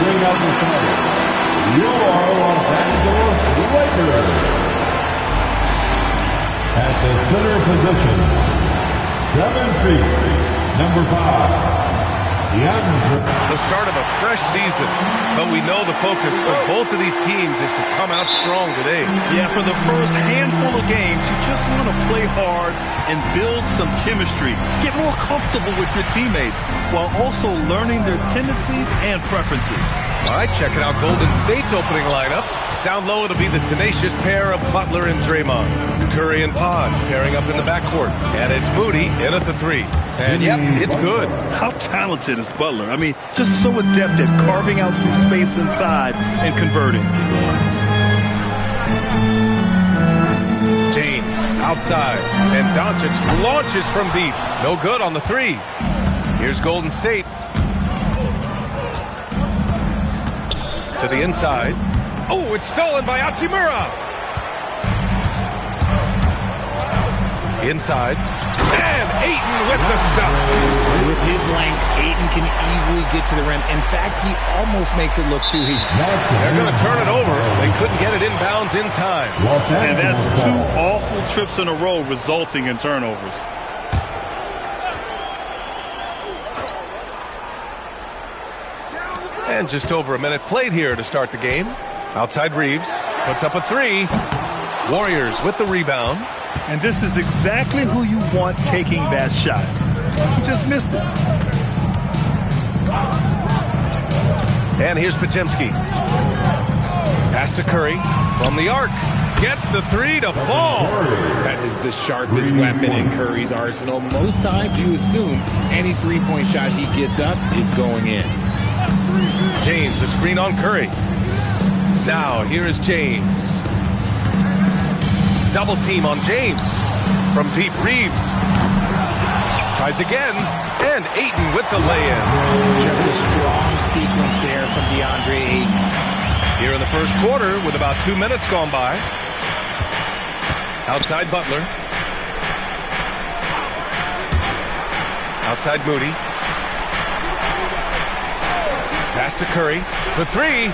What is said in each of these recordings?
bring out the starter, your Los Angeles Lakers. At the center position, 7 feet, number 5. The start of a fresh season, but we know the focus for both of these teams is to come out strong today. Yeah, for the first handful of games, you just want to play hard and build some chemistry. Get more comfortable with your teammates while also learning their tendencies and preferences. All right, checking out Golden State's opening lineup. Down low, it'll be the tenacious pair of Butler and Draymond. Curry and Pods pairing up in the backcourt. And it's Moody in at the 3. And, yep, it's good. How talented is Butler? I mean, just so adept at carving out some space inside and converting. James outside. And Doncic launches from deep. No good on the 3. Here's Golden State. To the inside. Oh, it's stolen by Hachimura. Inside. And Ayton with the stuff. With his length, Ayton can easily get to the rim. In fact, he almost makes it look too easy. They're going to turn it over. They couldn't get it inbounds in time. And that's 2 awful trips in a row resulting in turnovers. And just over a minute played here to start the game. Outside Reeves. Puts up a 3. Warriors with the rebound. And this is exactly who you want taking that shot. He just missed it. And here's Podziemski. Pass to Curry from the arc. Gets the 3 to fall. That is the sharpest weapon in Curry's arsenal. Most times you assume any three-point shot he gets up is going in. James, a screen on Curry. Now, here is James. Double team on James. From deep, Reeves. Tries again. And Ayton with the lay-in. Just a strong sequence there from DeAndre Ayton. Here in the first quarter with about 2 minutes gone by. Outside Butler. Outside Moody. Pass to Curry for 3.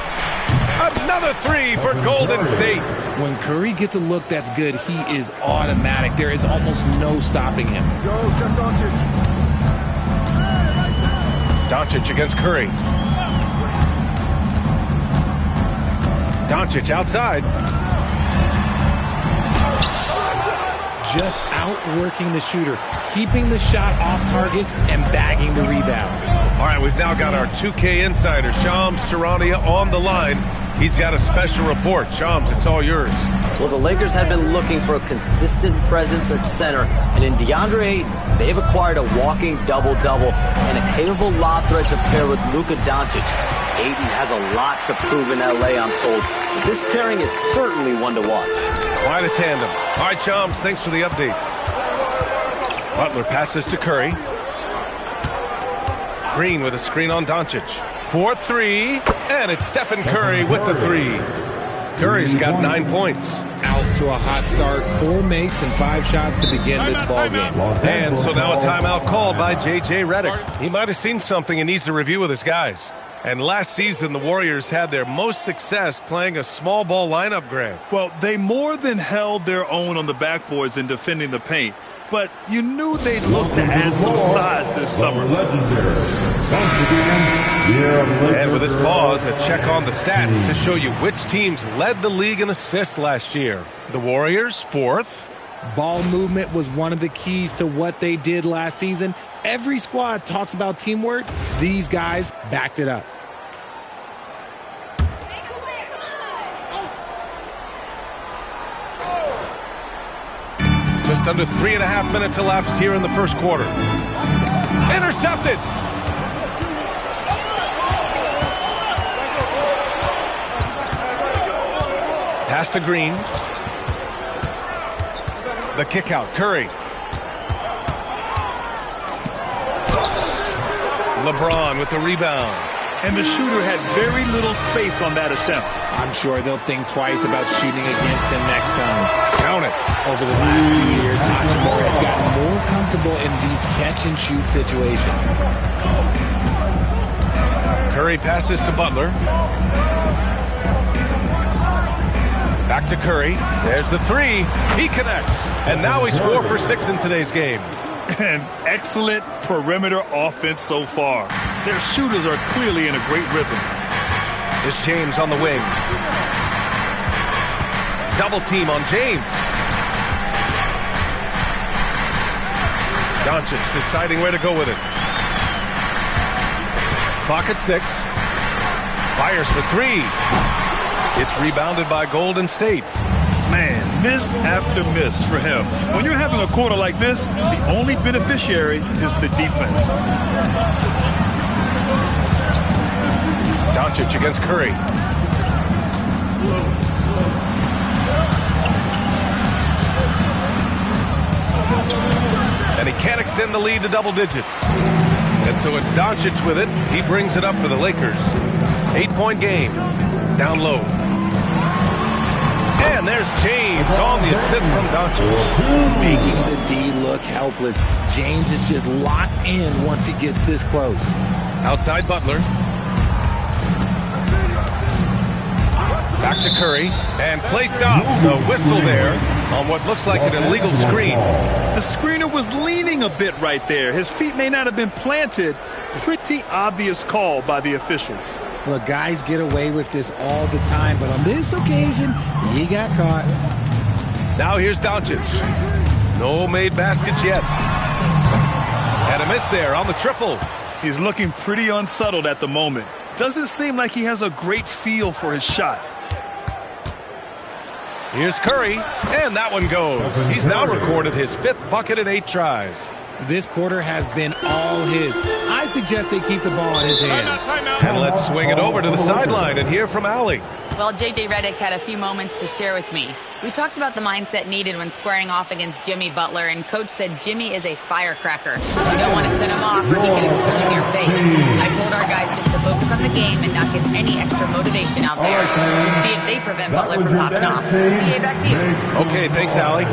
Another 3 for Golden State. When Curry gets a look that's good, he is automatic. There is almost no stopping him. Doncic against Curry. Doncic outside. Just outworking the shooter, keeping the shot off target and bagging the rebound. All right, we've now got our 2K insider, Shams Charania, on the line. He's got a special report. Shams, it's all yours. Well, the Lakers have been looking for a consistent presence at center, and in DeAndre Ayton, they've acquired a walking double-double and a capable lob threat to pair with Luka Doncic. Ayton has a lot to prove in L.A., I'm told, but this pairing is certainly one to watch. Quite a tandem. All right, Shams, thanks for the update. Butler passes to Curry. Green with a screen on Doncic. 4-3, and it's Stephen Curry with the 3. Curry's got 9 points. Out to a hot start, 4 makes and 5 shots to begin this ball game. And so now a timeout called by J.J. Redick. He might have seen something and needs to review with his guys. And last season, the Warriors had their most success playing a small ball lineup, Greg. Well, they more than held their own on the backboards in defending the paint. But you knew they'd look to add some size this summer. And with this pause, a check on the stats to show you which teams led the league in assists last year. The Warriors, 4th. Ball movement was one of the keys to what they did last season. Every squad talks about teamwork. These guys backed it up. Just under 3.5 minutes elapsed here in the first quarter. Intercepted. Pass to Green. The kick out. Curry. LeBron with the rebound. And the shooter had very little space on that attempt. I'm sure they'll think twice about shooting against him next time. Count it. Over the last few years, Hachimura has gotten more comfortable in these catch-and-shoot situations. Curry passes to Butler. Back to Curry. There's the three. He connects. And now he's 4 for 6 in today's game. An excellent perimeter offense so far. Their shooters are clearly in a great rhythm. Here's James on the wing. Double team on James. Doncic deciding where to go with it. Clock at 6. Fires the three. It's rebounded by Golden State. Man, miss after miss for him. When you're having a quarter like this, the only beneficiary is the defense. Doncic against Curry. And he can't extend the lead to double digits. And so it's Doncic with it. He brings it up for the Lakers. 8-point game. Down low. And there's James on the assist from Doncic. Making the D look helpless. James is just locked in once he gets this close. Outside Butler. Back to Curry. And play stops. A whistle there on what looks like an illegal screen. The screener was leaning a bit right there. His feet may not have been planted. Pretty obvious call by the officials. Look, guys get away with this all the time, but on this occasion, he got caught. Now here's Doncic. No made baskets yet. And a miss there on the triple. He's looking pretty unsettled at the moment. Doesn't seem like he has a great feel for his shot. Here's Curry, and that one goes. He's now recorded his 5th bucket in 8 tries. This quarter has been all his. I suggest they keep the ball in his hands. And let's swing it over to the sideline and hear from Allie. Well, J.J. Redick had a few moments to share with me. We talked about the mindset needed when squaring off against Jimmy Butler, and Coach said Jimmy is a firecracker. You don't want to send him off or he can explode in your face. I told our guys just to focus on the game and not give any extra motivation out there. And see if they prevent Butler from popping off. BA, back to you. Okay, thanks, Allie.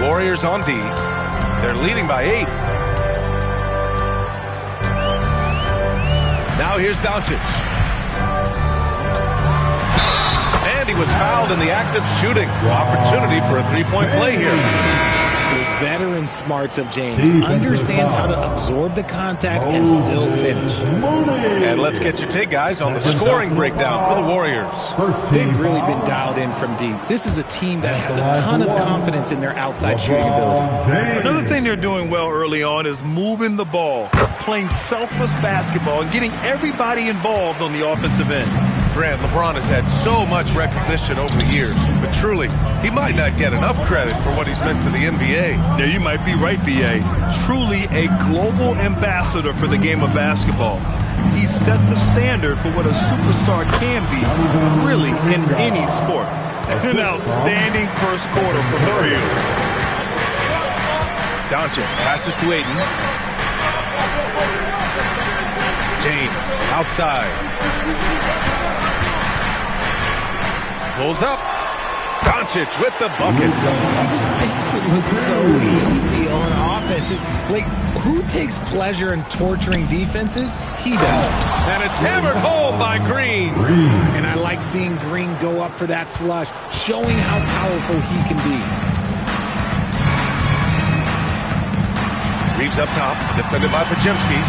Warriors on D. They're leading by 8. Now here's Doncic. And he was fouled in the act of shooting. Opportunity for a 3-point play here. The veteran smarts of James understands how to absorb the contact and still finish. And let's get your take, guys, on the scoring breakdown for the Warriors. They've really been dialed in from deep. This is a team that has a ton of confidence in their outside shooting ability. Another thing they're doing well early on is moving the ball, playing selfless basketball, and getting everybody involved on the offensive end. Grant, LeBron has had so much recognition over the years, but truly, he might not get enough credit for what he's meant to the NBA. Yeah, you might be right, B.A. Truly a global ambassador for the game of basketball. He set the standard for what a superstar can be, really, in any sport. An outstanding first quarter from the field. Doncic passes to Ayton. James outside. Pulls up. Doncic with the bucket. He just makes it look so easy on offense. Like, who takes pleasure in torturing defenses? He does. And it's hammered home by Green. And I like seeing Green go up for that flush, showing how powerful he can be. Reeves up top, defended by Podziemski.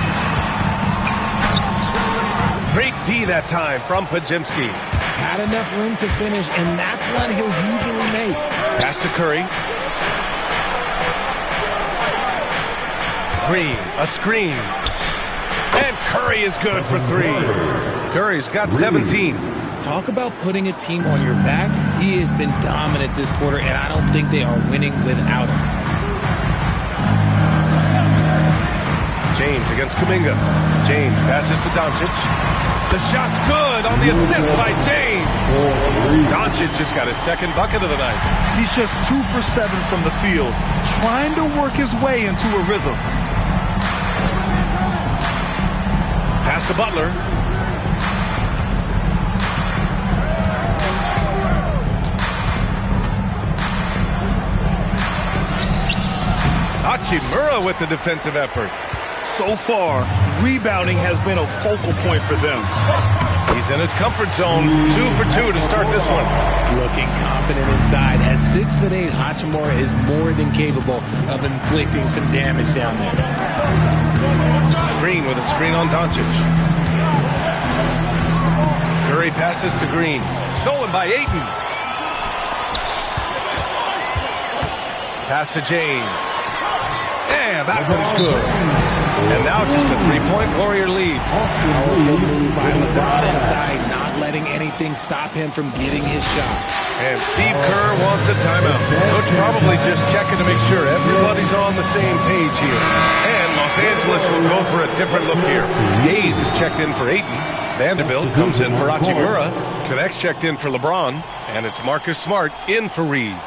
Great D that time from Podziemski. Had enough room to finish, and that's what he'll usually make. Pass to Curry. Green, a screen. And Curry is good for 3. Curry's got 17. Talk about putting a team on your back. He has been dominant this quarter, and I don't think they are winning without him. James against Kuminga. James passes to Doncic. The shot's good on the assist by James. Doncic just got his second bucket of the night. He's just 2 for 7 from the field, trying to work his way into a rhythm. Pass to Butler. Hachimura with the defensive effort. So far, rebounding has been a focal point for them. He's in his comfort zone. 2 for 2 to start this one. Looking confident inside. At 6'8", Hachimura is more than capable of inflicting some damage down there. Green with a screen on Doncic. Curry passes to Green. Stolen by Ayton. Pass to James. Yeah, that one's good. And now just a three-point Warrior lead. Powerful move by LeBron inside, not letting anything stop him from getting his shot. And Steve Kerr wants a timeout. Coach probably just checking to make sure everybody's on the same page here. And Los Angeles will go for a different look here. Hayes is checked in for Ayton. Vanderbilt comes in for Hachimura. Connects checked in for LeBron. And it's Marcus Smart in for Reeves.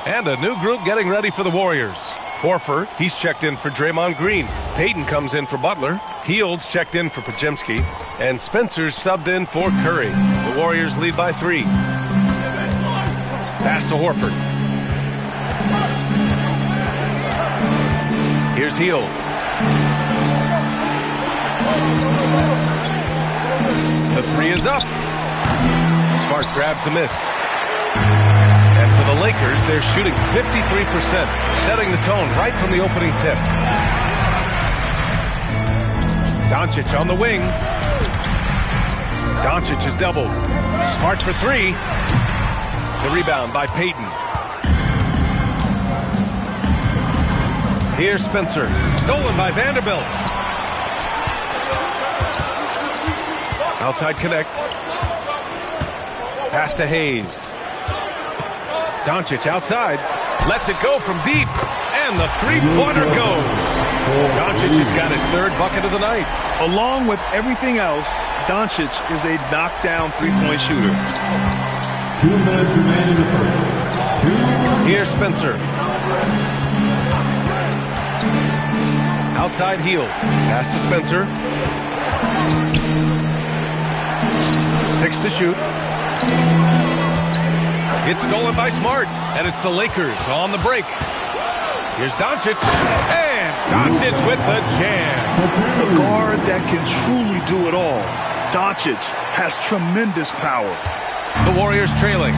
And a new group getting ready for the Warriors. Horford, he's checked in for Draymond Green. Payton comes in for Butler. Hields checked in for Podziemski. And Spencer's subbed in for Curry. The Warriors lead by 3. Pass to Horford. Here's Hield. The 3 is up. Smart grabs the miss. And for the Lakers, they're shooting 53%, setting the tone right from the opening tip. Doncic on the wing. Doncic is doubled. Smart for 3. The rebound by Payton. Here's Spencer. Stolen by Vanderbilt. Outside connect. Pass to Hayes. Doncic outside, lets it go from deep, and the three-pointer goes. Doncic has got his 3rd bucket of the night. Along with everything else, Doncic is a knockdown three-point shooter. 2 minutes remaining in the first. Here's Spencer. Outside Hield. Pass to Spencer. 6 to shoot. It's stolen by Smart, and it's the Lakers on the break. Here's Doncic, and Doncic with the jam. A guard that can truly do it all. Doncic has tremendous power. The Warriors trailing.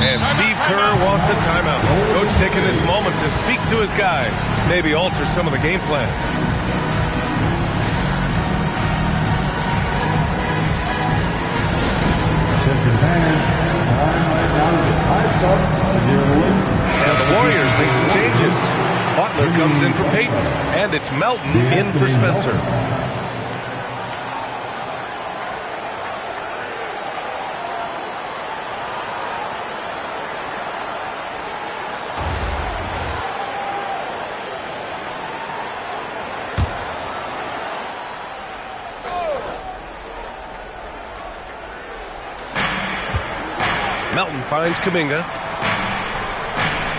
And Steve Kerr wants a timeout. Coach taking this moment to speak to his guys, maybe alter some of the game plan. And the Warriors make some changes. Butler comes in for Payton, and it's Melton in for Spencer. Melton finds Kuminga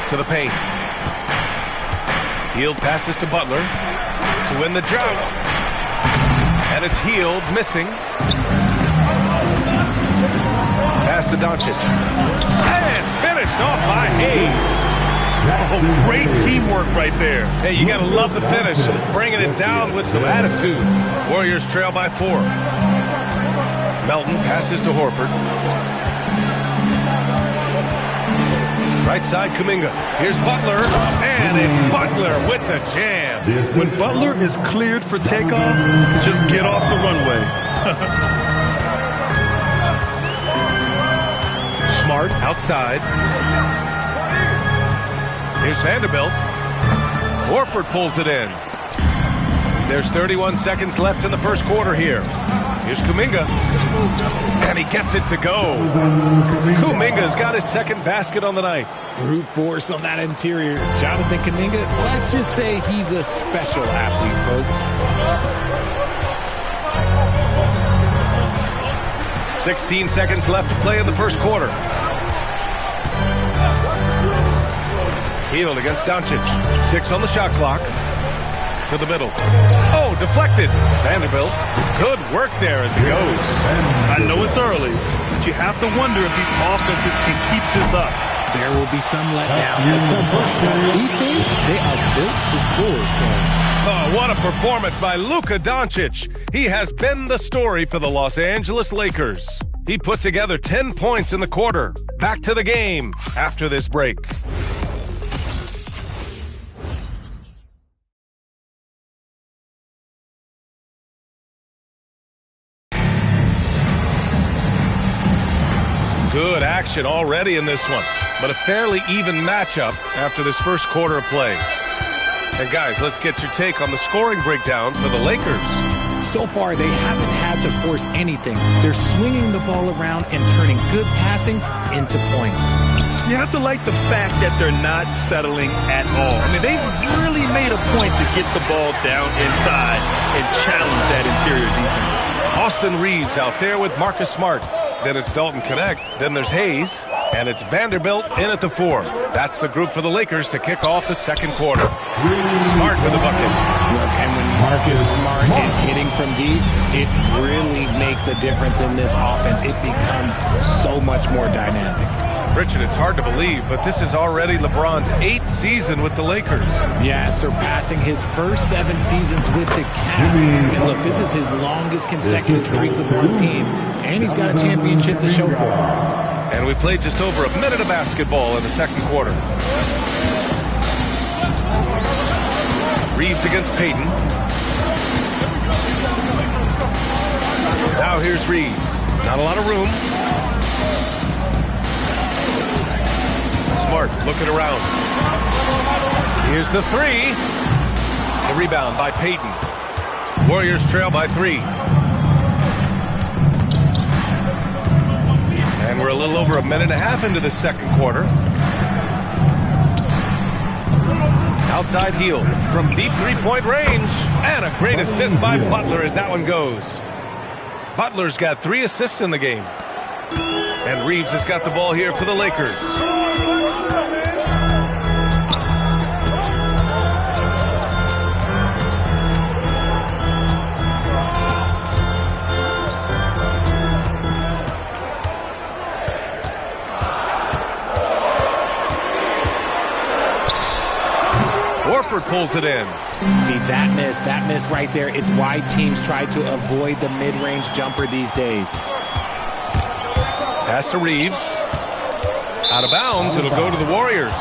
to the paint. Hield passes to Butler to win the drought. And it's Hield missing. Pass to Doncic. And finished off by Hayes. Oh, great teamwork right there. Hey, you gotta love the finish. Bringing it down with some attitude. Warriors trail by 4. Melton passes to Horford. Right side, Kuminga. Here's Butler, and it's Butler with the jam. When Butler is cleared for takeoff, just get off the runway. Smart outside. Here's Vanderbilt. Horford pulls it in. There's 31 seconds left in the first quarter here. Here's Kuminga. And he gets it to go. Kuminga's got his 2nd basket on the night. Brute force on that interior. Jonathan Kuminga, let's just say he's a special athlete, folks. 16 seconds left to play in the first quarter. Hield against Doncic. 6 on the shot clock. To the middle. Oh, deflected. Vanderbilt. Good work there as it goes. I know it's early, but you have to wonder if these offenses can keep this up. There will be some letdown at some point. These teams, they are built to score, so. Oh, what a performance by Luka Doncic. He has been the story for the Los Angeles Lakers. He put together 10 points in the quarter. Back to the game after this break. Good action already in this one, but a fairly even matchup after this first quarter of play. And guys, let's get your take on the scoring breakdown for the Lakers. So far, they haven't had to force anything. They're swinging the ball around and turning good passing into points. You have to like the fact that they're not settling at all. I mean, they've really made a point to get the ball down inside and challenge that interior defense. Austin Reeves out there with Marcus Smart. Then it's Dalton Knecht. Then there's Hayes. And it's Vanderbilt in at the 4. That's the group for the Lakers to kick off the second quarter. Smart with a bucket. Look, and when Marcus Smart is hitting from deep, it really makes a difference in this offense. It becomes so much more dynamic. Richard, it's hard to believe, but this is already LeBron's 8th season with the Lakers. Yeah, surpassing his first 7 seasons with the Cavs. And look, this is his longest consecutive streak with one team, and he's got a championship to show for it. And we played just over a minute of basketball in the second quarter. Reeves against Payton. Now here's Reeves. Not a lot of room. Smart looking around. Here's the 3. The rebound by Payton. Warriors trail by 3. And we're a little over a minute and a half into the second quarter. Outside Hield from deep three-point range. And a great assist by Butler as that one goes. Butler's got 3 assists in the game. And Reeves has got the ball here for the Lakers. Horford pulls it in. See, that miss right there, it's why teams try to avoid the mid-range jumper these days. Pass to Reeves. Out of bounds, it'll go to the Warriors.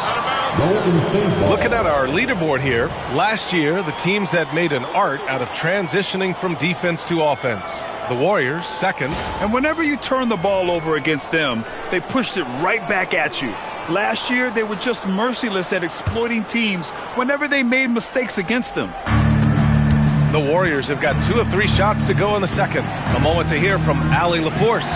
Looking at our leaderboard here, last year, the teams that made an art out of transitioning from defense to offense. The Warriors, second. And whenever you turn the ball over against them, they pushed it right back at you. Last year, they were just merciless at exploiting teams whenever they made mistakes against them. The Warriors have got 2 of 3 shots to go in the second. A moment to hear from Allie LaForce.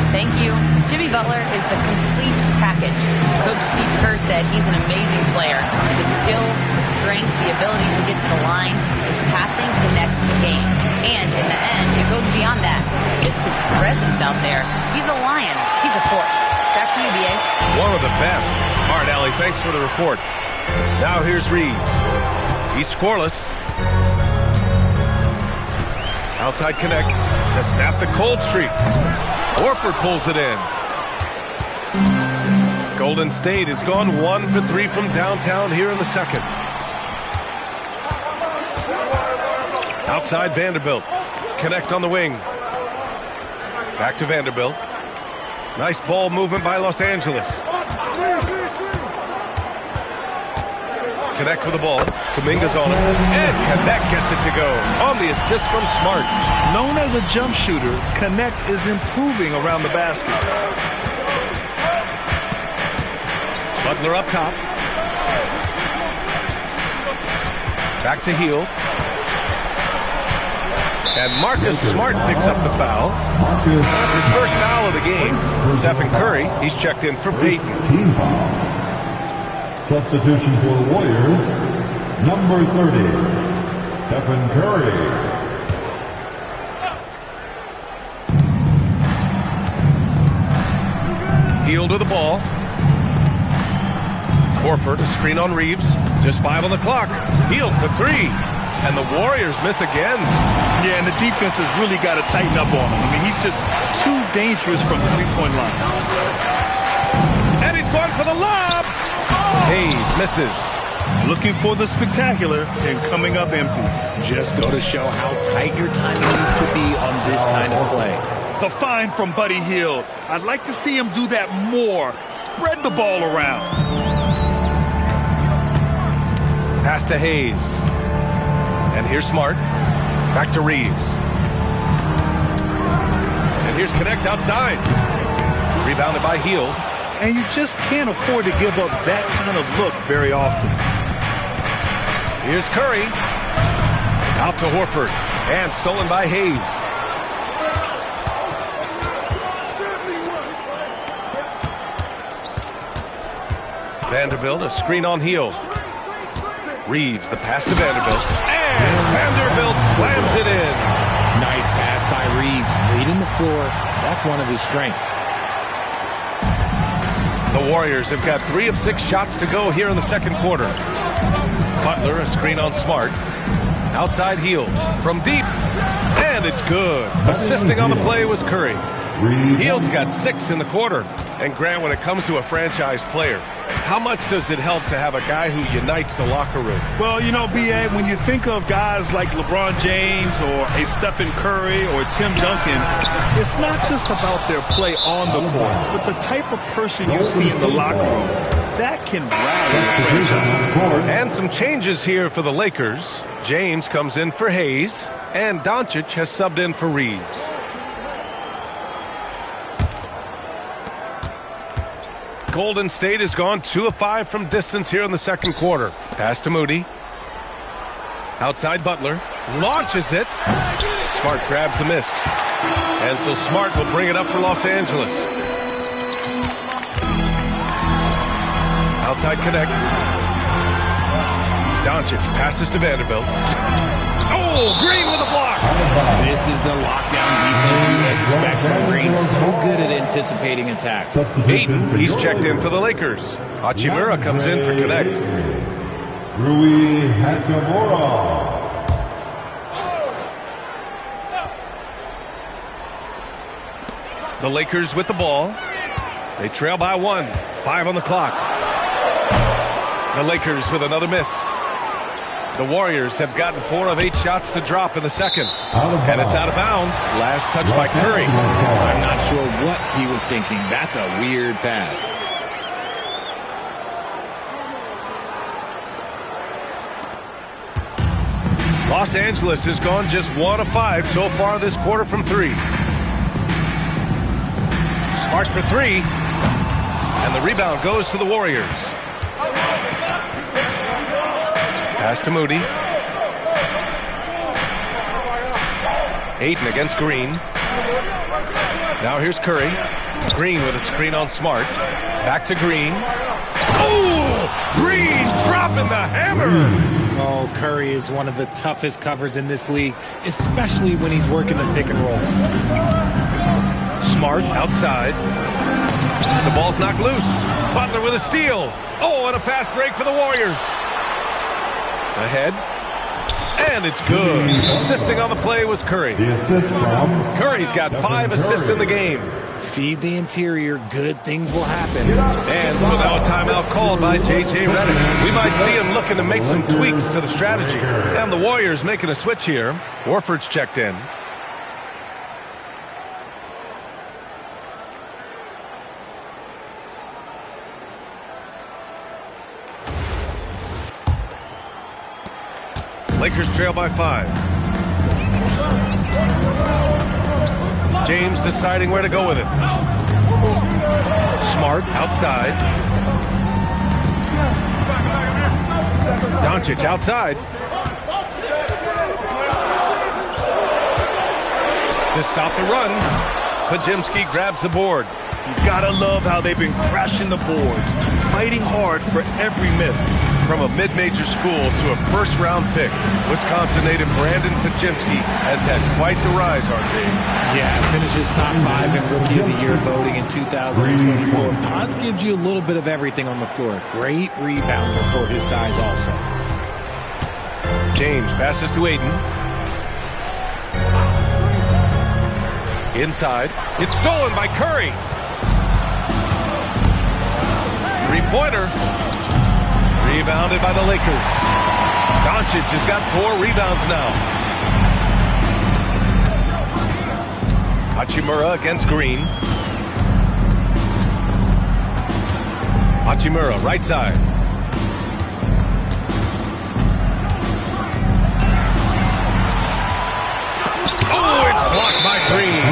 Thank you. Jimmy Butler is the complete package. Coach Steve Kerr said he's an amazing player. The skill, the strength, the ability to get to the line, his passing connects the game. And in the end, it goes beyond that. Just his presence out there. He's a lion. He's a force. Back to you, B.A. One of the best. All right, Allie, thanks for the report. Now here's Reeves. He's scoreless. Outside Knecht to snap the cold streak. Horford pulls it in. Golden State has gone 1 for 3 from downtown here in the second. Outside Vanderbilt. Knecht on the wing. Back to Vanderbilt. Nice ball movement by Los Angeles. Knecht with the ball. Kuminga's on him. And Knecht gets it to go on the assist from Smart. Known as a jump shooter, Knecht is improving around the basket. Butler up top. Back to Hield. And Marcus Smart picks up the foul. That's his first foul of the game. Stephen Curry, he's checked in for Payton. Substitution for the Warriors, number 30, Stephen Curry. Hield to the ball. Horford, a screen on Reeves. Just 5 on the clock. Hield for 3. And the Warriors miss again. Yeah, and the defense has really got to tighten up on him. I mean, he's just too dangerous from the three-point line. And he's going for the lob. Hayes misses. Looking for the spectacular and coming up empty. Just go to show how tight your timing needs to be on this kind of play. The find from Buddy Hield. I'd like to see him do that more. Spread the ball around. Pass to Hayes. And here's Smart. Back to Reeves. And here's Connect outside. Rebounded by Hield. And you just can't afford to give up that kind of look very often. Here's Curry. Out to Horford. And stolen by Hayes. Vanderbilt, a screen on Hield. Reeves, the pass to Vanderbilt. And Vanderbilt slams it in. Nice pass by Reeves. Reading the floor. That's one of his strengths. The Warriors have got 3 of 6 shots to go here in the second quarter. Butler, a screen on Smart. Outside Hield. From deep. And it's good. Assisting on the play was Curry. Hield's got 6 in the quarter. And Grant, when it comes to a franchise player, how much does it help to have a guy who unites the locker room? Well, you know, B.A., when you think of guys like LeBron James or a Stephen Curry or Tim Duncan, it's not just about their play on the court, but the type of person you see in the locker room. That can rally a franchise. And some changes here for the Lakers. James comes in for Hayes, and Doncic has subbed in for Reeves. Golden State has gone 2 of 5 from distance here in the second quarter. Pass to Moody. Outside Butler. Launches it. Smart grabs the miss. And so Smart will bring it up for Los Angeles. Outside Connect. Doncic passes to Vanderbilt. Oh, Green with a block. This is the lockdown defense you expect from Green. So good at anticipating attacks. Ayton, he's checked in for the Lakers. Hachimura comes in for Connect. Rui Hachimura. The Lakers with the ball. They trail by 1. 5 on the clock. The Lakers with another miss. The Warriors have gotten 4 of 8 shots to drop in the second. And it's out of bounds. Last touch by Curry. I'm not sure what he was thinking. That's a weird pass. Los Angeles has gone just 1 of 5 so far this quarter from 3. Smart for 3. And the rebound goes to the Warriors. Pass to Moody. Ayton against Green. Now here's Curry. Green with a screen on Smart. Back to Green. Oh! Green dropping the hammer! Oh, Curry is one of the toughest covers in this league, especially when he's working the pick and roll. Smart outside. The ball's knocked loose. Butler with a steal. Oh, and a fast break for the Warriors. Ahead. And it's good. Assisting on the play was Curry. The assist from Curry's got 5 assists in the game. Feed the interior, good things will happen. And so now a timeout called by J.J. Redick. We might see him looking to make some tweaks to the strategy. And the Warriors making a switch here. Horford's checked in. Lakers trail by 5. James deciding where to go with it. Smart outside. Doncic outside. To stop the run. Podziemski grabs the board. You gotta love how they've been crashing the boards, fighting hard for every miss. From a mid-major school to a first-round pick, Wisconsin native Brandon Podziemski has had quite the rise, RJ. Yeah, finishes top 5 in Rookie of the Year voting in 2024. Pods gives you a little bit of everything on the floor. Great rebounder for his size also. James passes to Ayton. Inside. It's stolen by Curry. Three-pointer. Rebounded by the Lakers. Doncic has got 4 rebounds now. Hachimura against Green. Hachimura, right side. Oh, it's blocked by Green.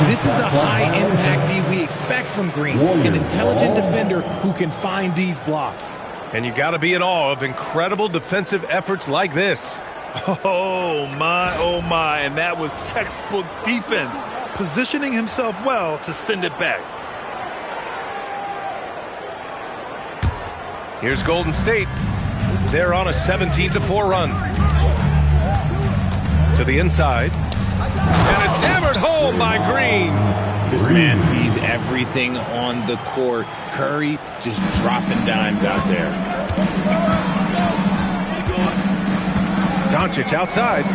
This is the high-impact D we expect from Green, an intelligent defender who can find these blocks. And you got to be in awe of incredible defensive efforts like this. Oh my, and that was textbook defense, positioning himself well to send it back. Here's Golden State. They're on a 17-4 run. To the inside. And it's hammered home by Green. This man sees everything on the court. Curry just dropping dimes out there. Doncic outside.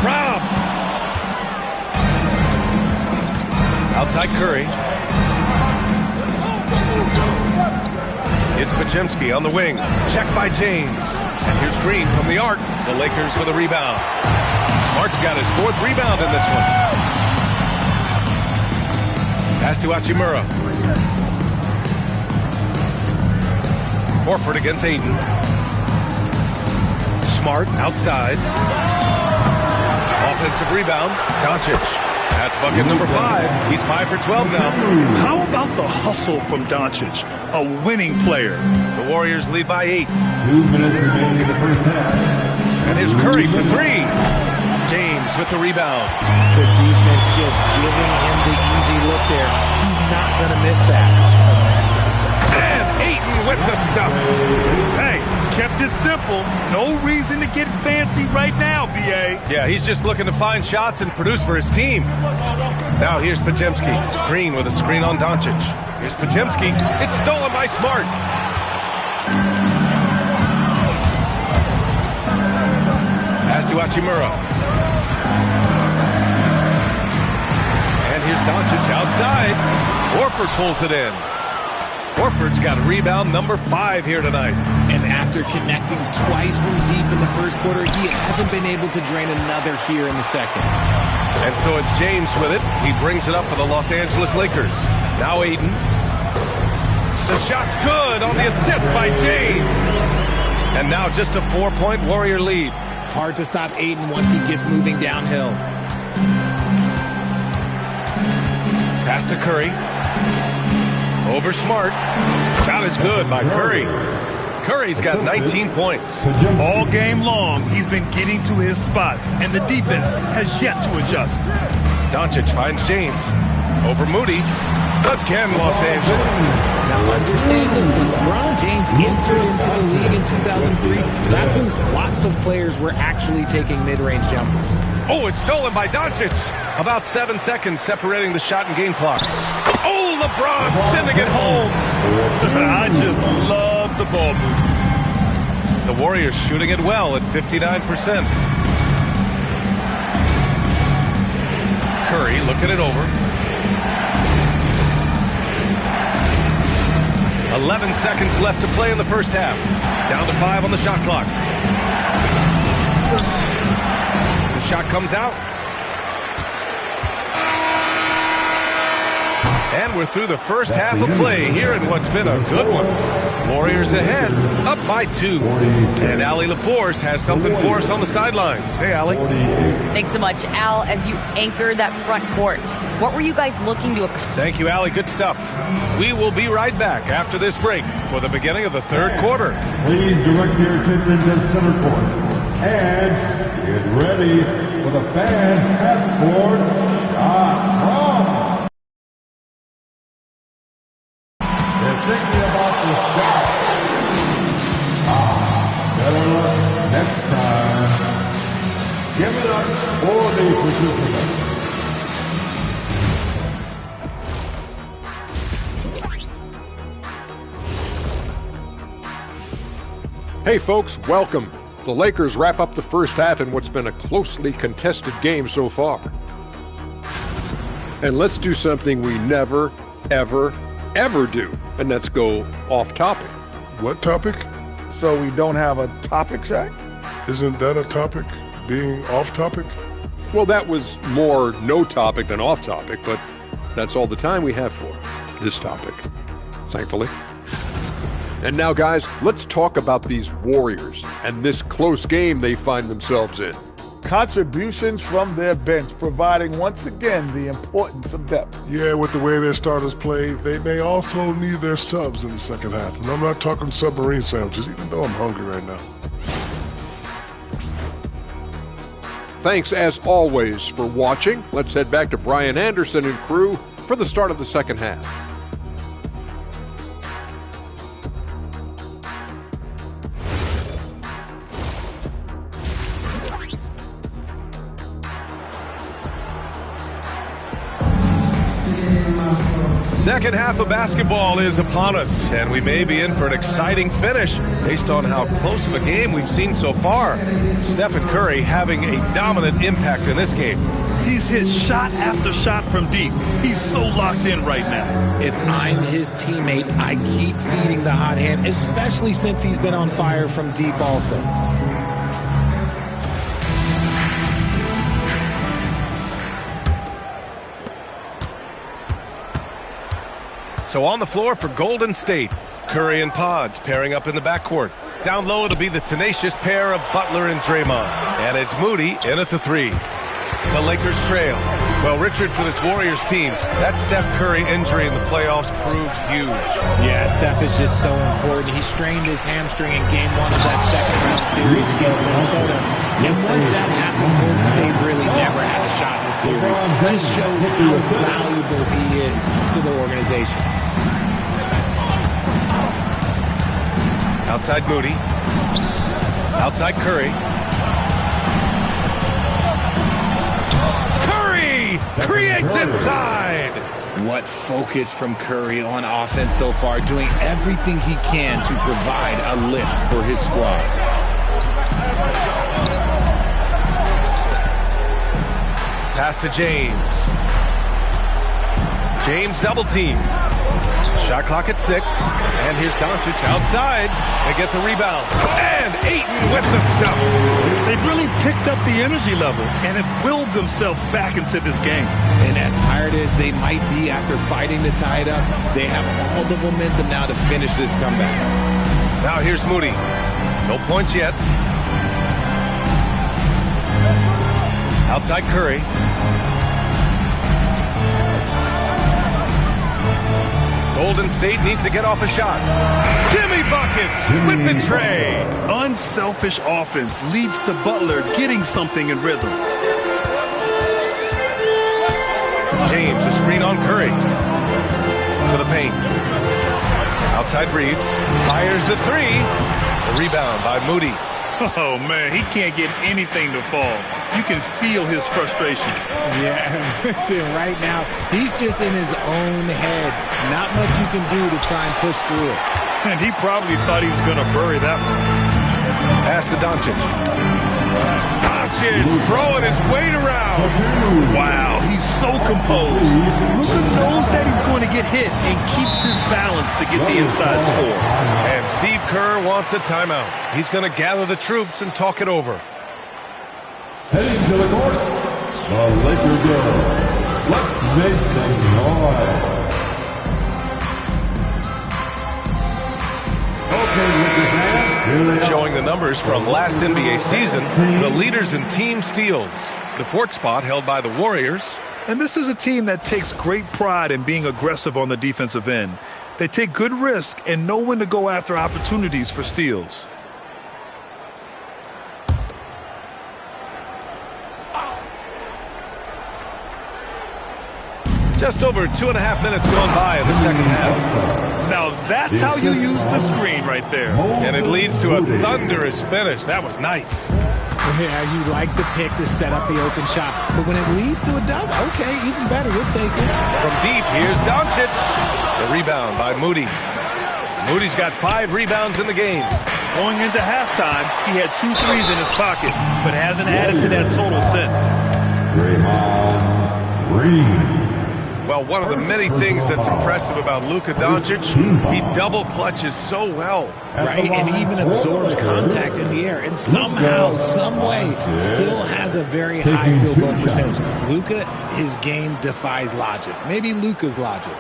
Rob. Outside Curry. It's Podziemski on the wing. Checked by James. And here's Green from the arc. The Lakers with a rebound. Smart's got his 4th rebound in this one. Pass to Hachimura. Horford against Ayton. Smart outside. Offensive rebound. Doncic. That's bucket number 5. He's 5 for 12 now. How about the hustle from Doncic, a winning player? The Warriors lead by 8. 2 minutes remaining in the first half. And here's Curry for 3. James with the rebound. The defense just giving him the easy look there. He's not going to miss that. And Ayton with the stuff. Hey, kept it simple. No reason to get fancy right now, B.A. Yeah, he's just looking to find shots and produce for his team. Now here's Podziemski. Green with a screen on Doncic. Here's Podziemski. It's stolen by Smart. Pass to Hachimura. And here's Doncic outside. Horford pulls it in. Horford's got rebound number 5 here tonight. And after connecting twice from deep in the first quarter, he hasn't been able to drain another here in the second. And so it's James with it. He brings it up for the Los Angeles Lakers. Now Ayton. The shot's good on the assist by James. And now just a 4-point Warrior lead. Hard to stop Ayton once he gets moving downhill. Pass to Curry. Over Smart. Shot is good by Curry. Curry's got 19 points. All game long, he's been getting to his spots, and the defense has yet to adjust. Doncic finds James. Over Moody. Again, Los Angeles. Now understand this, when LeBron James entered into the league in 2003, that's when lots of players were actually taking mid-range jumpers. Oh, it's stolen by Doncic. About 7 seconds separating the shot and game clocks. Oh, LeBron sending it home. I just love the ball movement. The Warriors shooting it well at 59%. Curry looking it over. 11 seconds left to play in the first half. Down to 5 on the shot clock. The shot comes out. And we're through the first half of play here in what's been a good one. Warriors ahead, up by 2. And Allie LaForce has something for us on the sidelines. Hey, Allie. Thanks so much, Al, as you anchor that front court. What were you guys looking to accomplish? Thank you, Allie. Good stuff. We will be right back after this break for the beginning of the third quarter. Please direct your attention to center court. And get ready for the fan half-court shot from. They're thinking about the shot. Better luck next time. Give it up for the participants. Hey folks, welcome. The Lakers wrap up the first half in what's been a closely contested game so far. And let's do something we never, ever, ever do, and that's go off topic. What topic? So we don't have a topic, Shaq? Isn't that a topic? Being off topic? Well, that was more no topic than off topic, but that's all the time we have for this topic, thankfully. And now, guys, let's talk about these Warriors and this close game they find themselves in. Contributions from their bench, providing once again the importance of depth. Yeah, with the way their starters play, they may also need their subs in the second half. And I'm not talking submarine sandwiches, even though I'm hungry right now. Thanks, as always, for watching. Let's head back to Brian Anderson and crew for the start of the second half. Second half of basketball is upon us, and we may be in for an exciting finish based on how close of a game we've seen so far. Stephen Curry having a dominant impact in this game. He's hit shot after shot from deep. He's so locked in right now. If I'm his teammate, I keep feeding the hot hand, especially since he's been on fire from deep also. So on the floor for Golden State, Curry and Pods pairing up in the backcourt. Down low, it'll be the tenacious pair of Butler and Draymond. And it's Moody in at the three. The Lakers trail. Well, Richard, for this Warriors team, that Steph Curry injury in the playoffs proved huge. Yeah, Steph is just so important. He strained his hamstring in game one of that second round series against Minnesota. And once that happened, Golden State really never had a shot in the series. It just shows how valuable he is to the organization. Outside Moody. Outside Curry. Curry creates inside. What focus from Curry on offense so far, doing everything he can to provide a lift for his squad. Pass to James. James double teamed. Shot clock at 6. And here's Doncic outside. They get the rebound. And Ayton with the stuff. They've really picked up the energy level and have willed themselves back into this game. And as tired as they might be after fighting to tie it up, they have all the momentum now to finish this comeback. Now here's Moody. No points yet. Outside Curry. Golden State needs to get off a shot. Jimmy buckets with the tray. Unselfish offense leads to Butler getting something in rhythm. James, a screen on Curry. To the paint. Outside Reeves. Fires the three. The rebound by Moody. Oh, man, he can't get anything to fall. You can feel his frustration. Yeah, right now, he's just in his own head. Not much you can do to try and push through it. And he probably thought he was going to bury that one. Pass to Doncic. Doncic throwing his weight around. Wow, he's so composed. Luka knows that he's going to get hit and keeps his balance to get the inside score. And Steve Kerr wants a timeout. He's going to gather the troops and talk it over. Heading to the court, the Lakers go. Let's make some noise. Okay, Lakers fans, here they are. Showing the numbers from last NBA season, the leaders in team steals. The fourth spot held by the Warriors. And this is a team that takes great pride in being aggressive on the defensive end. They take good risk and know when to go after opportunities for steals. Just over 2.5 minutes gone by in the second half. Now that's how you use the screen right there. And it leads to a thunderous finish. That was nice. Yeah, you like the pick to set up the open shot. But when it leads to a dunk, okay, even better. You'll take it. From deep, here's Doncic. The rebound by Moody. Moody's got 5 rebounds in the game. Going into halftime, he had 2 threes in his pocket, but hasn't added to that total since. Draymond Green. Well, one of the many things that's impressive about Luka Doncic, he double clutches so well. Right, and even absorbs contact in the air. And somehow, some way, still has a very high field goal percentage. Luka, his game defies logic. Maybe Luka's logic.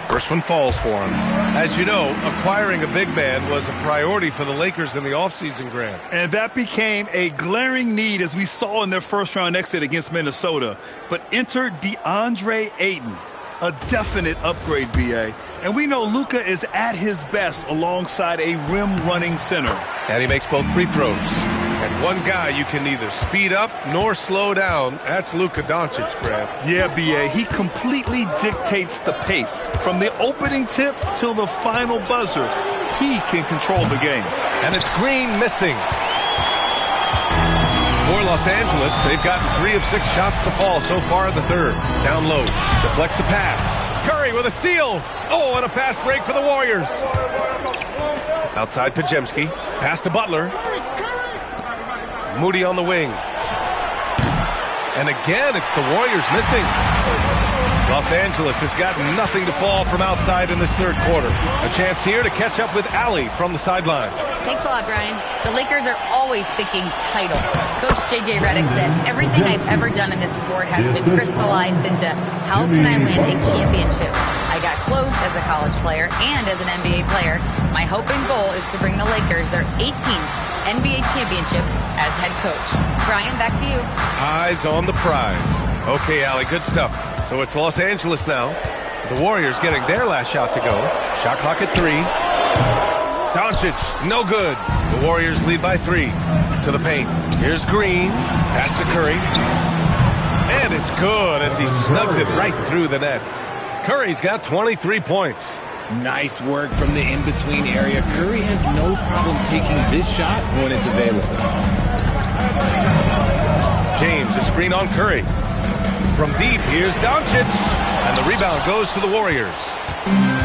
First one falls for him. As you know, acquiring a big man was a priority for the Lakers in the offseason, Grant. And that became a glaring need, as we saw in their first-round exit against Minnesota. But enter DeAndre Ayton, a definite upgrade, B.A. And we know Luka is at his best alongside a rim-running center. And he makes both free throws. And one guy you can neither speed up nor slow down, that's Luka Doncic, Grant. Yeah, B.A., he completely dictates the pace. From the opening tip till the final buzzer, he can control the game. And it's Green missing. For Los Angeles, they've gotten 3 of 6 shots to fall so far in the third. Down low, deflects the pass. Curry with a steal. Oh, and a fast break for the Warriors. Outside Podziemski, pass to Butler. Moody on the wing. And again, it's the Warriors missing. Los Angeles has got nothing to fall from outside in this third quarter. A chance here to catch up with Allie from the sideline. Thanks a lot, Brian. The Lakers are always thinking title. Coach J.J. Redick said, everything I've ever done in this sport has been crystallized into how can I win a championship. I got close as a college player and as an NBA player. My hope and goal is to bring the Lakers their 18th NBA championship as head coach. Brian, back to you. Eyes on the prize. Okay, Allie, good stuff. So it's Los Angeles now. The Warriors getting their last shot to go. Shot clock at 3. Doncic, no good. The Warriors lead by 3. To the paint. Here's Green. Pass to Curry. And it's good as he snugs it right through the net. Curry's got 23 points. Nice work from the in-between area. Curry has no problem taking this shot when it's available. James, a screen on Curry. From deep, here's Doncic. And the rebound goes to the Warriors.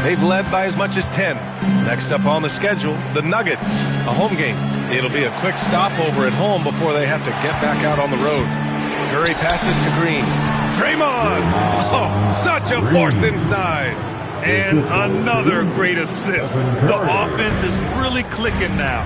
They've led by as much as 10. Next up on the schedule, the Nuggets, a home game. It'll be a quick stopover at home before they have to get back out on the road. Curry passes to Green. Draymond! Oh, such a force inside. And another great assist. The offense is really clicking now.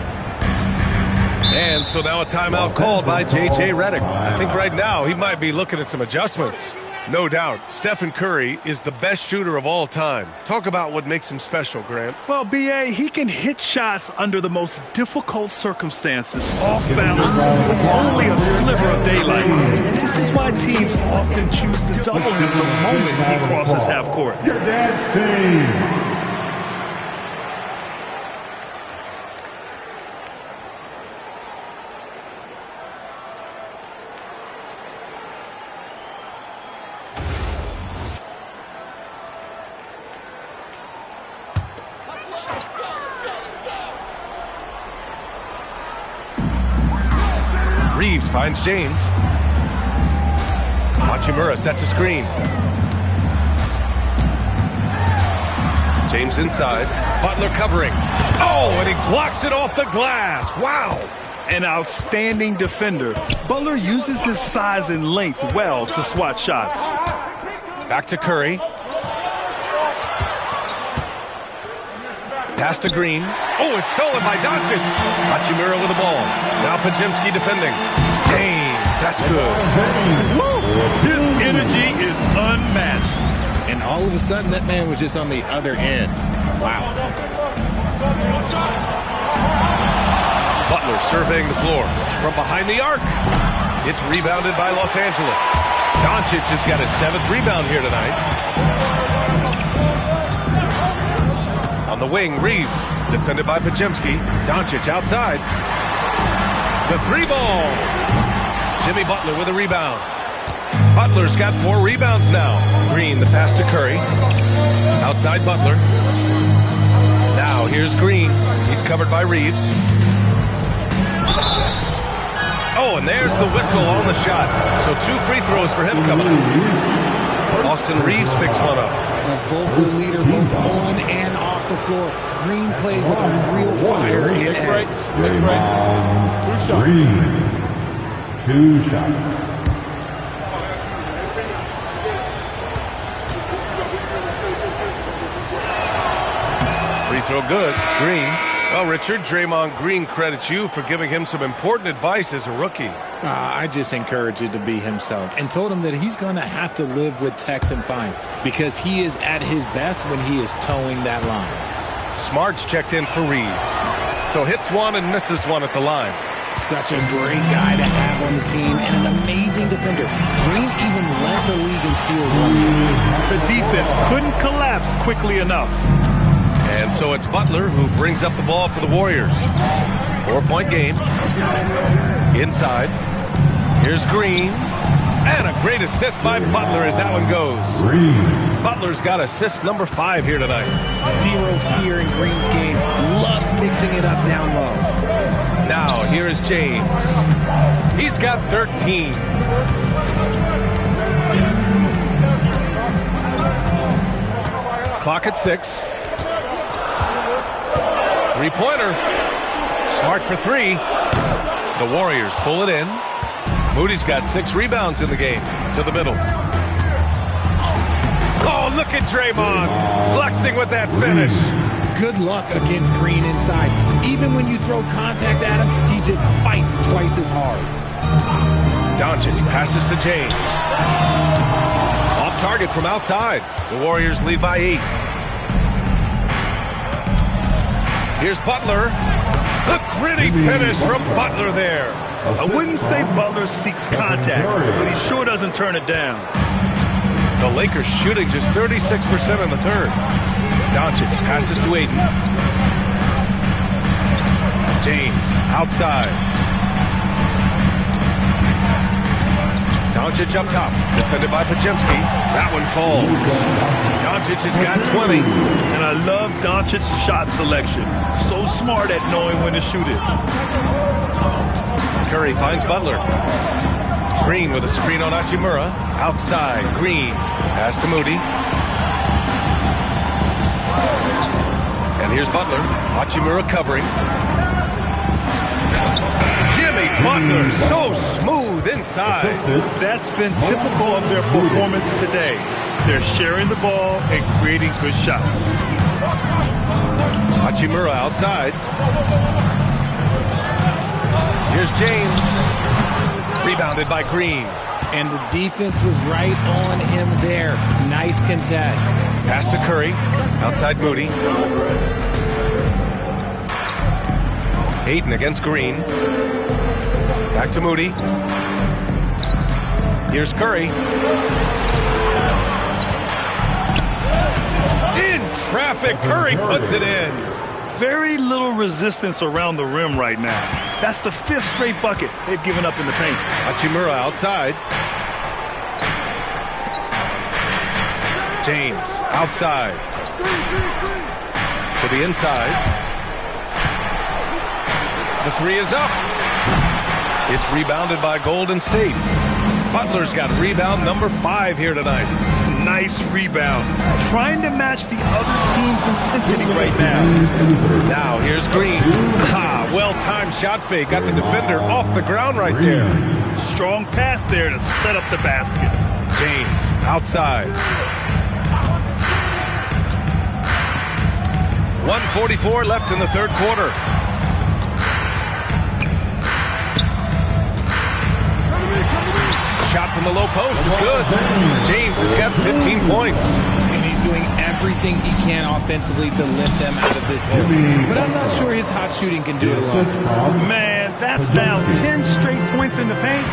And so now a timeout called by J.J. Redick. I think right now he might be looking at some adjustments. No doubt, Stephen Curry is the best shooter of all time. Talk about what makes him special, Grant. Well, B.A., he can hit shots under the most difficult circumstances, off balance, with only a sliver of daylight. This is why teams often choose to double him the moment he crosses half court. Your dad's team. Reeves finds James. Hachimura sets a screen. James inside. Butler covering. Oh, and he blocks it off the glass. Wow. An outstanding defender. Butler uses his size and length well to swat shots. Back to Curry. Pass to Green. Oh, it's stolen by Doncic. Hachimura with the ball. Now Podziemski defending. James, that's good. Woo! His energy is unmatched. And all of a sudden, that man was just on the other end. Wow. Butler surveying the floor. From behind the arc. It's rebounded by Los Angeles. Doncic has got his 7th rebound here tonight. On the wing, Reeves, defended by Podziemski. Doncic outside. The 3-ball. Jimmy Butler with a rebound. Butler's got 4 rebounds now. Green, the pass to Curry. Outside Butler. Now here's Green. He's covered by Reeves. Oh, and there's the whistle on the shot. So 2 free throws for him coming up. Austin Reeves picks one up. A vocal leader both on and off the floor. Green plays with a real fire in edge. Two shots. Free throw good. Green. Well, Richard, Draymond Green credits you for giving him some important advice as a rookie. I just encouraged him to be himself and told him that he's going to have to live with techs and fines because he is at his best when he is towing that line. Smart's checked in for Reeves. So hits one and misses one at the line. Such a great guy to have on the team and an amazing defender. Green even led the league in steals one year. The defense couldn't collapse quickly enough. And so it's Butler who brings up the ball for the Warriors. 4-point game. Inside. Here's Green. And a great assist by Butler as that one goes. Butler's got assist number 5 here tonight. Zero fear in Green's game. Loves mixing it up down low. Now here is James. He's got 13. Clock at 6. 3-pointer. Smart for 3. The Warriors pull it in. Moody's got 6 rebounds in the game. To the middle. Oh, look at Draymond flexing with that finish. Good luck against Green inside. Even when you throw contact at him, he just fights twice as hard. Doncic passes to James. Off target from outside. The Warriors lead by 8. Here's Butler. A gritty finish from Butler there. I wouldn't say Butler seeks contact, but he sure doesn't turn it down. The Lakers shooting just 36% in the third. Doncic passes to Ayton. James outside. Doncic up top, defended by Podziemski. That one falls. Doncic has got 20. And I love Doncic's shot selection. So smart at knowing when to shoot it. Curry finds Butler. Green with a screen on Hachimura. Outside, Green. Pass to Moody. And here's Butler. Hachimura covering. Jimmy Butler, so smooth inside. That's been typical of their performance today. They're sharing the ball and creating good shots. Hachimura outside. Here's James. Rebounded by Green. And the defense was right on him there. Nice contest. Pass to Curry. Outside Moody. Ayton against Green. Back to Moody. Here's Curry. In traffic, Curry puts it in. Very little resistance around the rim right now. That's the 5th straight bucket they've given up in the paint. Hachimura outside. James outside. To the inside. The 3 is up. It's rebounded by Golden State. Butler's got rebound number 5 here tonight. Nice rebound. Trying to match the other team's intensity right now. Now here's Green. Well-timed shot fake. Got the defender off the ground right there. Strong pass there to set up the basket. James outside. 1:44 left in the third quarter. Shot from the low post is good. James has got 15 points. And he's doing everything he can offensively to lift them out of this hole. But I'm not sure his hot shooting can do it alone. Man, that's now 10 straight points in the paint.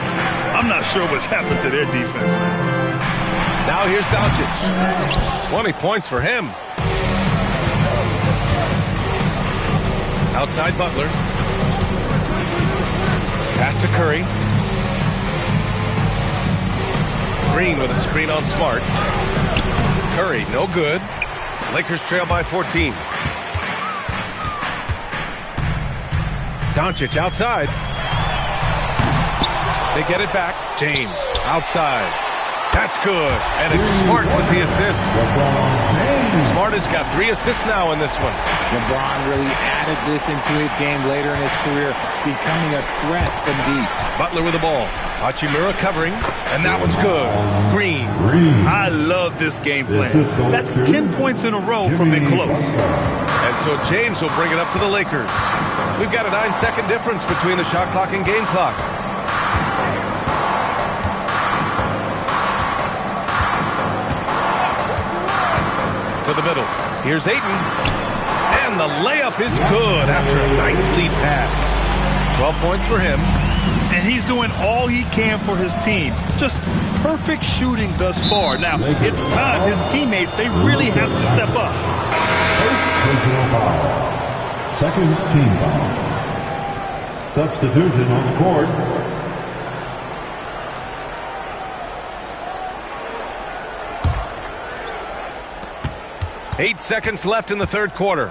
I'm not sure what's happened to their defense. Now here's Doncic. 20 points for him. Outside Butler. Pass to Curry. Green with a screen on Smart. Curry, no good. Lakers trail by 14. Doncic outside. They get it back. James outside. That's good. And it's Smart with the assist. Smart has got 3 assists now in this one. LeBron really added this into his game later in his career, becoming a threat from deep. Butler with the ball. Hachimura covering, and that one's good. Green. I love this game plan. That's 10 points in a row from being close. And so James will bring it up for the Lakers. We've got a 9-second difference between the shot clock and game clock. To the middle. Here's Ayton. And the layup is good after a nice lead pass. 12 points for him. And he's doing all he can for his team. Just perfect shooting thus far. Now, it's time his teammates, they really have to step up. Personal foul. Second team foul. Substitution on the court. Eight seconds left in the third quarter.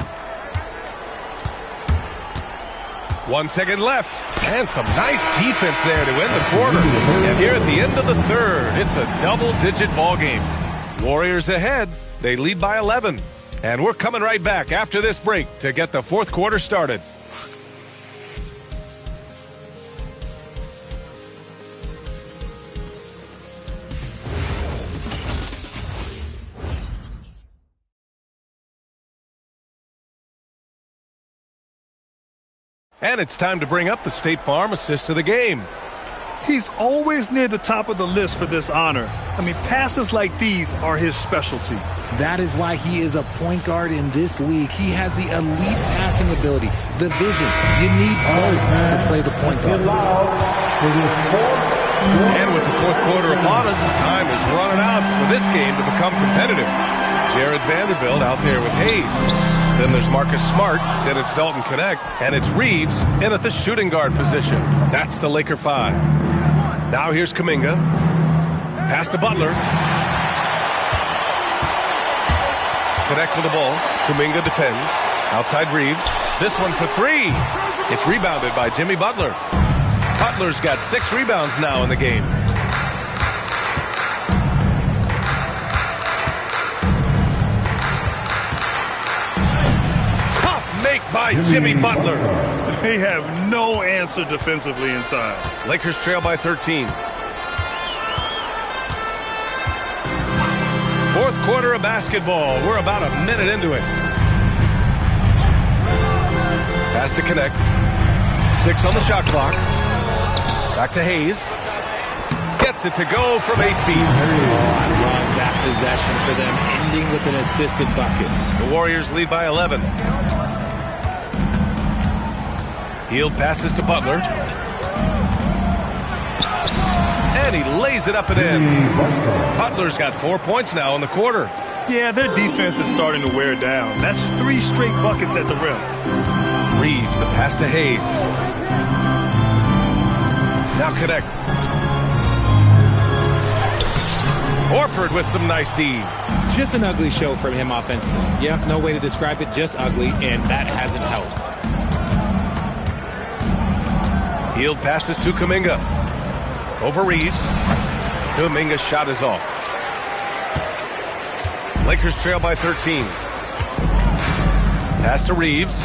1 second left. And some nice defense there to end the quarter. And here at the end of the third, it's a double-digit ball game. Warriors ahead. They lead by 11. And we're coming right back after this break to get the fourth quarter started. And it's time to bring up the State Farm assist of the game. He's always near the top of the list for this honor. I mean, passes like these are his specialty. That is why he is a point guard in this league. He has the elite passing ability, the vision. You need both to play the point guard. And with the fourth quarter upon us, time is running out for this game to become competitive. Jared Vanderbilt out there with Hayes. Then there's Marcus Smart. Then it's Dalton Knecht. And it's Reeves in at the shooting guard position. That's the Laker 5. Now here's Kuminga. Pass to Butler. Knecht with the ball. Kuminga defends. Outside Reeves. This one for 3. It's rebounded by Jimmy Butler. Butler's got 6 rebounds now in the game. By Jimmy Butler. They have no answer defensively inside. Lakers trail by 13. Fourth quarter of basketball. We're about a minute into it. Pass to Knecht. 6 on the shot clock. Back to Hayes. Gets it to go from 8 feet. Oh, I love that possession for them, ending with an assisted bucket. The Warriors lead by 11. Hield passes to Butler. And he lays it up and in. Butler's got 4 points now in the quarter. Yeah, their defense is starting to wear down. That's 3 straight buckets at the rim. Reeves, the pass to Hayes. Now Knecht. Horford with some nice D. Just an ugly show from him offensively. Yep, no way to describe it, just ugly, and that hasn't helped. Hield passes to Kuminga. Over Reeves. Kuminga's shot is off. Lakers trail by 13. Pass to Reeves.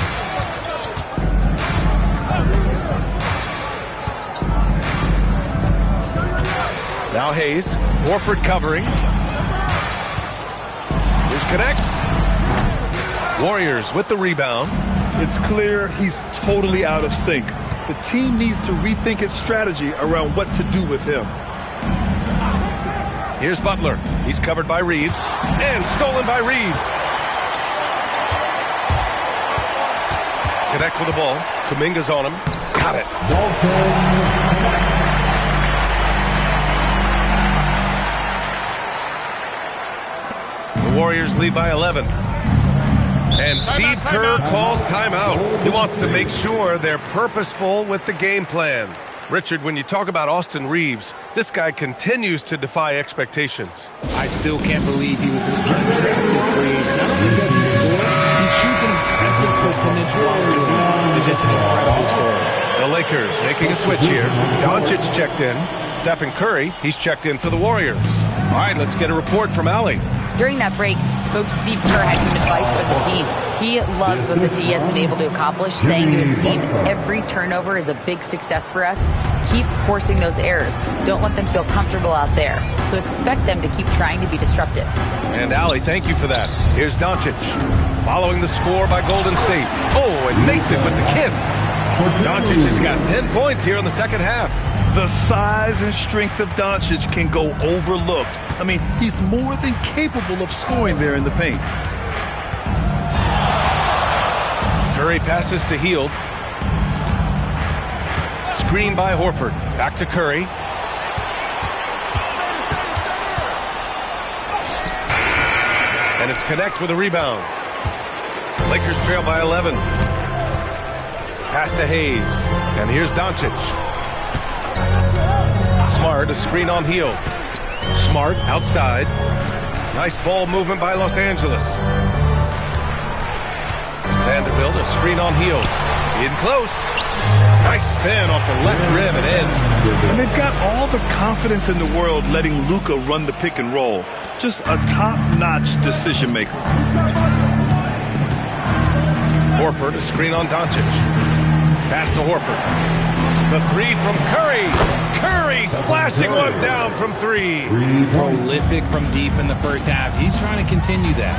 Now Hayes. Horford covering. Here's Knecht. Warriors with the rebound. It's clear he's totally out of sync. The team needs to rethink its strategy around what to do with him. Here's Butler. He's covered by Reeves. And stolen by Reeves. Knecht with the ball. Kuminga's on him. Got it. The Warriors lead by 11. And Steve Kerr calls timeout. He wants to make sure they're purposeful with the game plan. Richard, when you talk about Austin Reeves, this guy continues to defy expectations. I still can't believe he was an undrafted free agent. Not only does he score, he shoots an impressive percentage while doing it. It's just an incredible story. The Lakers making a switch here. Doncic checked in. Stephen Curry, he's checked in for the Warriors. All right, let's get a report from Allie. During that break, Coach Steve Kerr had some advice for the team. He loves what the D has been able to accomplish, saying to his team, every turnover is a big success for us. Keep forcing those errors. Don't let them feel comfortable out there. So expect them to keep trying to be disruptive. And Allie, thank you for that. Here's Doncic, following the score by Golden State. Oh, and makes it with the kiss. Doncic has got 10 points here in the second half. The size and strength of Doncic can go overlooked. I mean, he's more than capable of scoring there in the paint. Curry passes to Hield. Screen by Horford. Back to Curry. And it's Connect with a rebound. Lakers trail by 11. Pass to Hayes. And here's Doncic. Smart, a screen on Hield. Smart outside. Nice ball movement by Los Angeles. Vanderbilt, a screen on Hield. In close. Nice spin off the left rim and in. And they've got all the confidence in the world letting Luka run the pick and roll. Just a top-notch decision maker. Horford, a screen on Doncic. Pass to Horford. The three from Curry. Curry splashing one down from three. Prolific from deep in the first half. He's trying to continue that.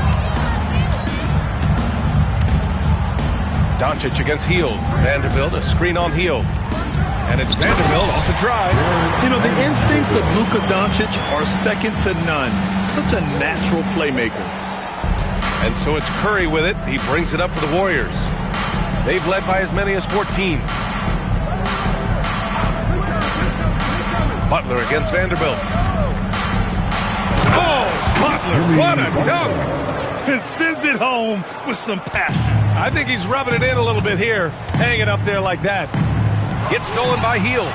Doncic against Hield. Vanderbilt, a screen on Hield. And it's Vanderbilt off the drive. You know, the instincts of Luka Doncic are second to none. Such a natural playmaker. And so it's Curry with it. He brings it up for the Warriors. They've led by as many as 14. Butler against Vanderbilt. Oh, Butler, what a dunk! And sends it home with some passion. I think he's rubbing it in a little bit here. Hang it up there like that. Gets stolen by Hield.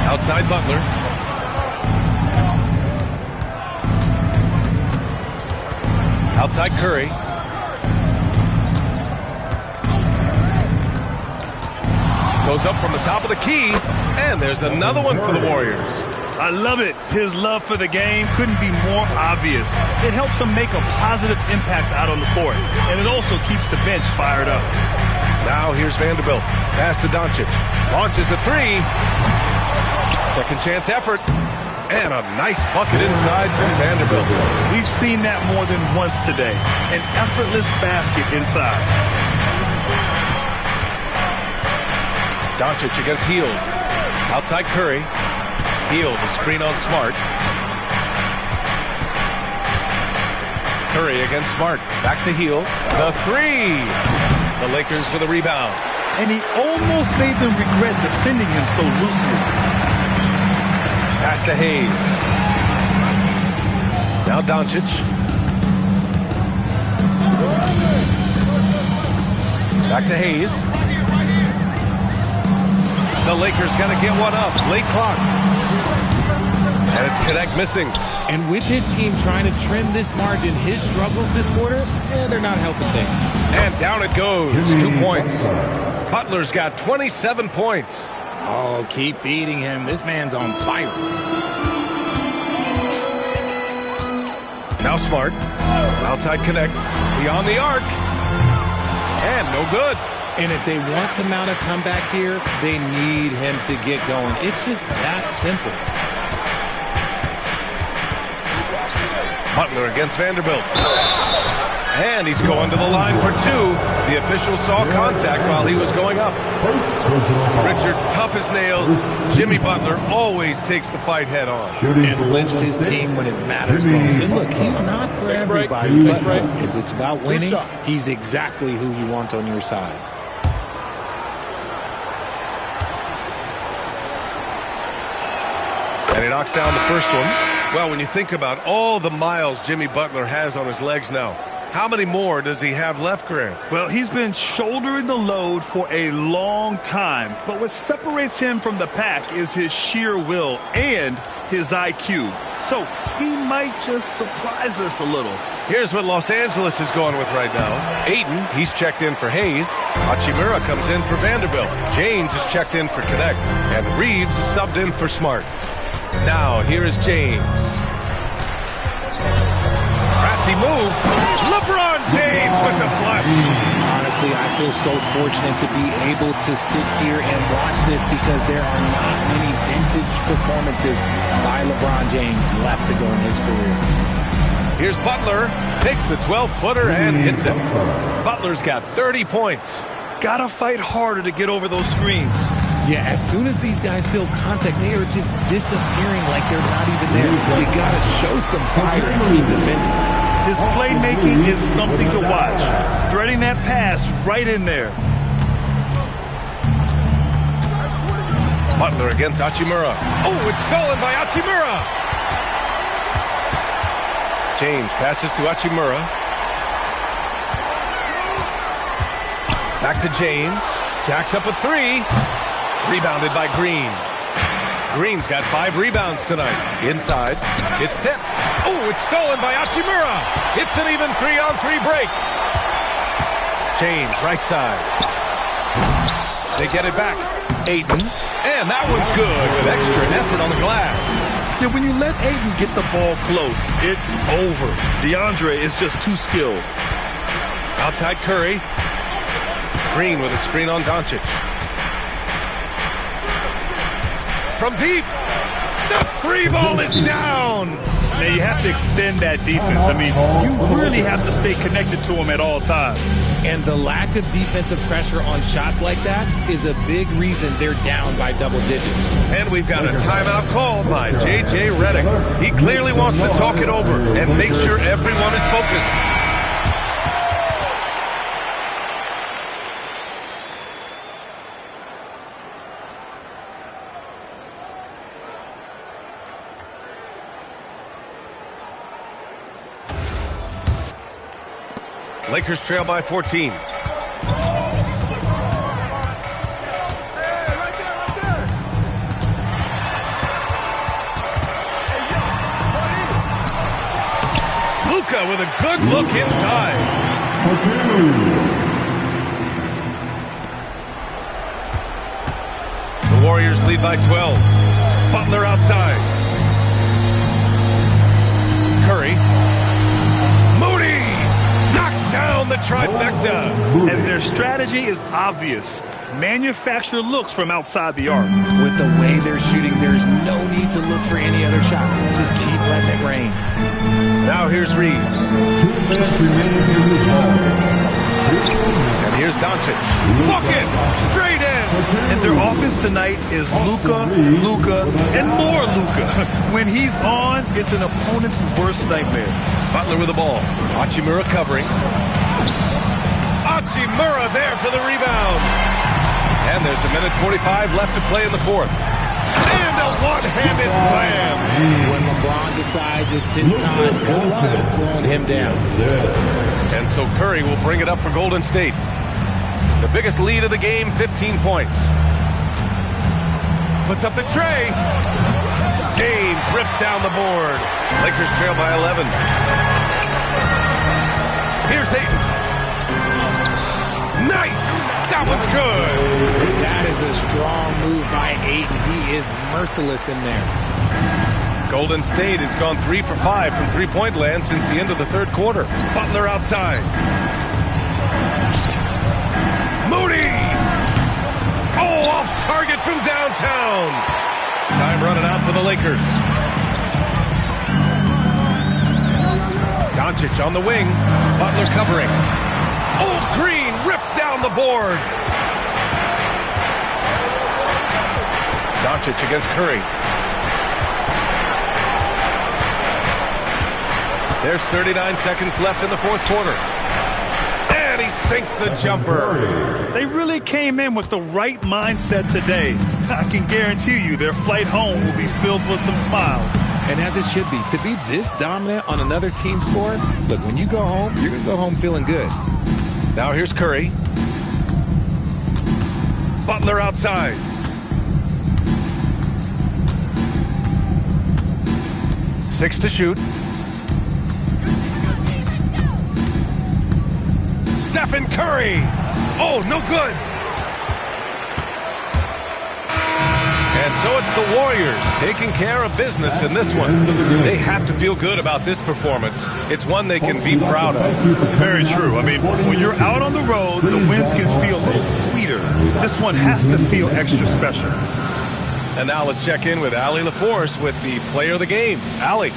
Outside Butler. Outside Curry. Goes up from the top of the key, and there's another one for the Warriors. I love it. His love for the game couldn't be more obvious. It helps him make a positive impact out on the court, and it also keeps the bench fired up. Now here's Vanderbilt. Pass to Doncic. Launches a three. Second chance effort. And a nice bucket inside from Vanderbilt. We've seen that more than once today. An effortless basket inside. Doncic against Hield. Outside Curry. Hield, the screen on Smart. Curry against Smart. Back to Hield. The three. The Lakers for the rebound. And he almost made them regret defending him so loosely. Pass to Hayes. Now Doncic. Back to Hayes. The Lakers got to get one up. Late clock. And it's Connect missing. And with his team trying to trim this margin, his struggles this quarter, they're not helping things. And down it goes. 2 points. Butler's got 27 points. Oh, keep feeding him. This man's on fire. Now Smart. Outside Connect. Beyond the arc. And no good. And if they want to mount a comeback here, they need him to get going. It's just that simple. Butler against Vanderbilt. And he's going to the line for two. The official saw contact while he was going up. Richard, tough as nails. Jimmy Butler always takes the fight head on. And lifts his team when it matters most. And look, he's not for everybody, but if it's about winning, he's exactly who you want on your side. And he knocks down the first one. Well, when you think about all the miles Jimmy Butler has on his legs now, how many more does he have left, Grant? Well, he's been shouldering the load for a long time. But what separates him from the pack is his sheer will and his IQ. So he might just surprise us a little. Here's what Los Angeles is going with right now. Ayton, he's checked in for Hayes. Hachimura comes in for Vanderbilt. James is checked in for Connect. And Reeves is subbed in for Smart. Now, here is James. Crafty move. LeBron James with the flush. Honestly, I feel so fortunate to be able to sit here and watch this because there are not many vintage performances by LeBron James left to go in his career. Here's Butler, takes the 12-footer and hits it. Butler's got 30 points. Gotta fight harder to get over those screens. Yeah, as soon as these guys feel contact, they are just disappearing like they're not even there. You gotta show some fire and keep defending. His playmaking is something to watch. Threading that pass right in there. Butler against Hachimura. Oh, it's stolen by Hachimura. James passes to Hachimura. Back to James. Jacks up a three. Rebounded by Green. Green's got 5 rebounds tonight. Inside. It's tipped. Oh, it's stolen by Hachimura. It's an even 3-on-3 break. James, right side. They get it back. Ayton. And that one's good with extra effort on the glass. Yeah, when you let Ayton get the ball close, it's over. DeAndre is just too skilled. Outside Curry. Green with a screen on Doncic. From deep. The 3 ball is down. Now you have to extend that defense. I mean, you really have to stay connected to him at all times. And the lack of defensive pressure on shots like that is a big reason they're down by double digits. And we've got a timeout called by J.J. Redick. He clearly wants to talk it over and make sure everyone is focused. Lakers trail by 14. Luka with a good look inside. The Warriors lead by 12. Butler outside. Curry. Moody knocks down the trifecta. And their strategy is obvious. Manufacture looks from outside the arc. With the way they're shooting, there's no need to look for any other shot. Just keep letting it rain. Now here's Reeves. And here's Doncic. Bucket! Straight in! And their offense tonight is Luka, and more Luka. When he's on, it's an opponent's worst nightmare. Butler with the ball. Hachimura covering. Hachimura there for the rebound. And there's a minute 45 left to play in the fourth. And a one-handed slam. When LeBron decides it's his time, good luck at slowing him down. And so Curry will bring it up for Golden State. The biggest lead of the game, 15 points. Puts up the tray. James rips down the board. Lakers trail by 11. Here's Ayton. Nice! That one's good. That is a strong move by Ayton. He is merciless in there. Golden State has gone 3 for 5 from three-point land since the end of the third quarter. Butler outside. Moody! Oh, off target from downtown. Time running out for the Lakers. Doncic on the wing. Butler covering. Oh, Green rips down the board. Doncic against Curry. There's 39 seconds left in the fourth quarter. And he sinks the jumper. They really came in with the right mindset today. I can guarantee you their flight home will be filled with some smiles. And as it should be, to be this dominant on another team's floor, look, when you go home, you're going to go home feeling good. Now here's Curry. Butler outside. Six to shoot. Stephen Curry. Oh, no good. And so it's the Warriors taking care of business in this one. They have to feel good about this performance. It's one they can be proud of. Very true. I mean, when you're out on the road, the wins can feel a little sweeter. This one has to feel extra special. And now let's check in with Allie LaForce with the player of the game. Allie.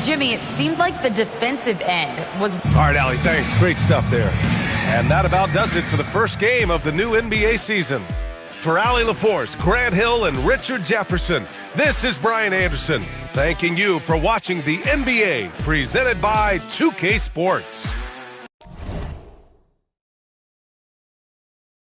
Jimmy, it seemed like the defensive end was... All right, Allie, thanks. Great stuff there. And that about does it for the first game of the new NBA season. For Allie LaForce, Grant Hill, and Richard Jefferson, this is Brian Anderson, thanking you for watching the NBA, presented by 2K Sports.